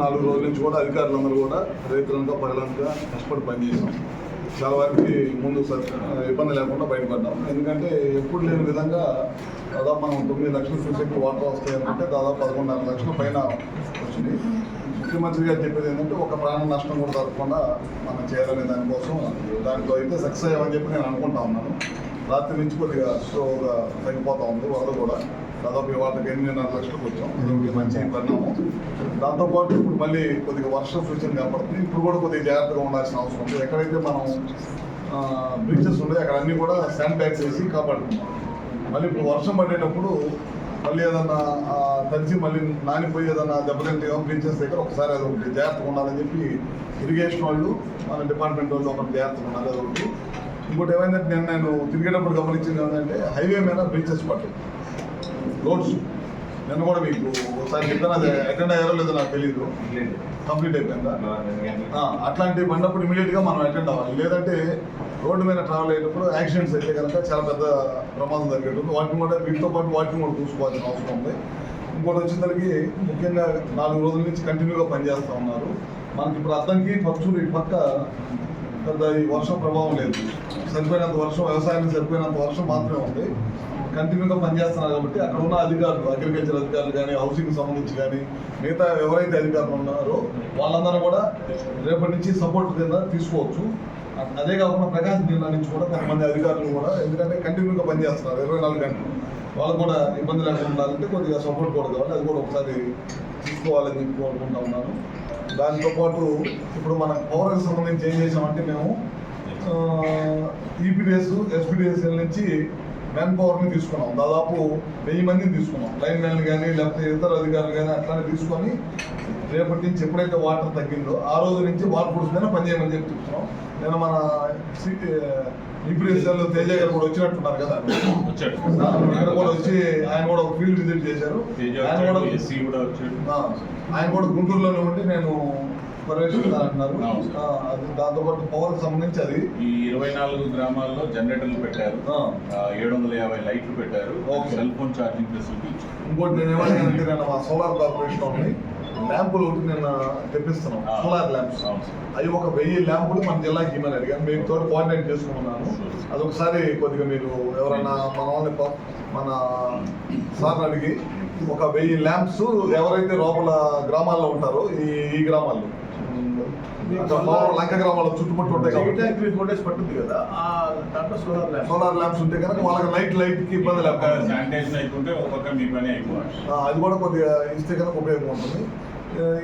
4 రోజుల నుంచి కూడా అధికారులందరూ కూడా రైతులంతా పగలంతా కష్టపడి పనిచేసాం. చాలా వరకు ముందు ఇబ్బంది లేకుండా బయటపడ్డాం. ఎందుకంటే ఎప్పుడు లేని విధంగా దాదాపు మనం 9 లక్షల క్యూసెక్ వాటర్ వస్తాయంటే దాదాపు 11.5 లక్షల పైన వచ్చింది. ముఖ్యమంత్రి గారు చెప్పేది ఏంటంటే ఒక ప్రాణ నష్టం కూడా జరగకుండా మనం చేయాలనే దానికోసం దాంట్లో అయితే సక్సెస్ అయ్యామని చెప్పి నేను అనుకుంటా ఉన్నాను. రాత్రి నుంచి కొద్దిగా స్లోగా తగ్గిపోతూ ఉంది వరద కూడా. దాదాపు వాటికి 8.5 లక్షలకు వచ్చాం. ఇది మంచి పరిణామం. దాంతోపాటు ఇప్పుడు మళ్ళీ కొద్దిగా వర్ష సూచన కనపడుతుంది. ఇప్పుడు కూడా కొద్దిగా జాగ్రత్తగా ఉండాల్సిన అవసరం ఉంది. ఎక్కడైతే మనం బ్రిడ్జెస్ ఉన్నాయి అక్కడ అన్నీ కూడా శానిటైజ్ చేసి కాపాడుతున్నాం. మళ్ళీ ఇప్పుడు వర్షం పడేటప్పుడు మళ్ళీ ఏదన్నా తడిచి మళ్ళీ నానిపోయి ఏదన్నా దెబ్బతింటే బ్రిడ్జెస్ దగ్గర ఒకసారి అది ఒకటి జాగ్రత్తగా ఉండాలని చెప్పి ఇరిగేషన్ వాళ్ళు మన డిపార్ట్మెంట్ వాళ్ళు ఒకటి జాగ్రత్తగా ఉండాలి. అదొకటి. ఇంకోటి ఏమైందంటే నేను తిరిగేటప్పుడు గమనించింది ఏంటంటే హైవే మీద బ్రిడ్జెస్ పట్టాయి రోడ్స్. నేను కూడా మీకు ఒకసారి చెప్పాను, అది అటెండ్ అయ్యారో లేదో నాకు తెలియదు. కంప్లీట్ అయిపోయిందా? అట్లాంటివి పడినప్పుడు ఇమీడియట్గా మనం అటెండ్ అవ్వాలి. లేదంటే రోడ్డు మీద ట్రావెల్ అయ్యేటప్పుడు యాక్సిడెంట్స్ అయితే కనుక చాలా పెద్ద ప్రమాదం జరిగేటప్పుడు వాటిని కూడా వీటితో పాటు వాటిని కూడా చూసుకోవాల్సిన అవసరం ఉంది. ఇంకోటి వచ్చేసరికి ముఖ్యంగా 4 రోజుల నుంచి కంటిన్యూగా పనిచేస్తూ ఉన్నారు. మనకి ఇప్పుడు అద్దంకి పచ్చూరు ఈ పక్క పెద్ద ఈ వర్షం ప్రభావం లేదు. సరిపోయినంత వర్షం, వ్యవసాయానికి సరిపోయినంత వర్షం మాత్రమే ఉంది. కంటిన్యూగా పనిచేస్తున్నారు కాబట్టి అక్కడ ఉన్న అధికారులు, అగ్రికల్చర్ అధికారులు కానీ, హౌసింగ్ సంబంధించి కానీ, మిగతా ఎవరైతే అధికారులు ఉన్నారో వాళ్ళందరూ కూడా రేపటి నుంచి సపోర్ట్ కింద తీసుకోవచ్చు. అదే కాకుండా ప్రకాశం జిల్లా నుంచి కూడా కొంతమంది అధికారులు కూడా, ఎందుకంటే కంటిన్యూగా పనిచేస్తున్నారు 24 గంటలు, వాళ్ళు కూడా ఇబ్బంది లేకుండా ఉండాలంటే కొద్దిగా సపోర్ట్ కూడా కావాలి. అది కూడా ఒకసారి తీసుకోవాలని చెప్పి కోరుకుంటా ఉన్నాను. దాంతోపాటు ఇప్పుడు మన పౌరులకు సంబంధించి ఏం చేసామంటే మేము ఈపీడిఎస్, ఎస్పీడిఎస్ఎల్ నుంచి మ్యాన్ పవర్ని తీసుకున్నాం. దాదాపు 1000 మందిని తీసుకున్నాం. లైన్ మ్యాన్లు కానీ లేకపోతే ఇతర అధికారులు కానీ అట్లానే తీసుకొని రేపటి నుంచి ఎప్పుడైతే వాటర్ తగ్గిందో ఆ రోజు నుంచి వాటర్ ఫోర్స్ మీద పనిచేయమని చెప్పి చెప్తున్నాం. నేను మన ఈపీడిఎస్ఎల్ తేజ గారు కూడా వచ్చినట్టున్నారు కదా, ఇక్కడ కూడా వచ్చి ఆయన కూడా ఒక ఫీల్డ్ విజిట్ చేశారు. ఆయన కూడా గుంటూరులోనే ఉండి నేను అంటున్నారు. దాంతోపాటు పవర్ సంబంధించి అది ఈ 24 గ్రామాల్లో జనరేటర్లు పెట్టారు, 750 లైట్లు పెట్టారు, సెల్ ఫోన్ ఛార్జింగ్ ఫెసిలిటీ. ఇంకోటి నేను ఏమంటే నేను మా సోలార్ కార్పొరేషన్ ఉంది, ల్యాంపులు ఒకటి నేను తెప్పిస్తున్నాను. సోలార్ ల్యాంప్స్ అవి ఒక 1000 ల్యాంపులు మన జిల్లాకి ఇవ్వమని అడిగాను. మేము తోటి కోఆర్డినేట్ చేసుకున్నాను. అదొకసారి కొద్దిగా మీరు ఎవరైనా మన వాళ్ళని మన సార్ని అడిగి ఒక 1000 ల్యాంప్స్ ఎవరైతే లోపల గ్రామాల్లో ఉంటారో ఈ గ్రామాల్లో లంక గ్రామాల చుట్టుముట్టు ఉంటాయి కాబట్టి 3 డేస్ పట్టుద్ది కదా, సోలార్ ల్యాంప్స్ ఉంటే కనుక వాళ్ళకి లైట్ కి ఇబ్బంది లేకుండా అది కూడా కొద్దిగా ఇస్తే కనుక ఉపయోగం ఉంటుంది.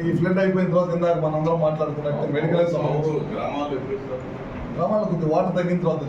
ఈ ఫ్లడ్ అయిపోయిన తర్వాత ఇందాక మనందరం మాట్లాడుకున్నట్టు మెడికల్ గ్రామాల్లో కొద్దిగా వాటర్ తగ్గిన తర్వాత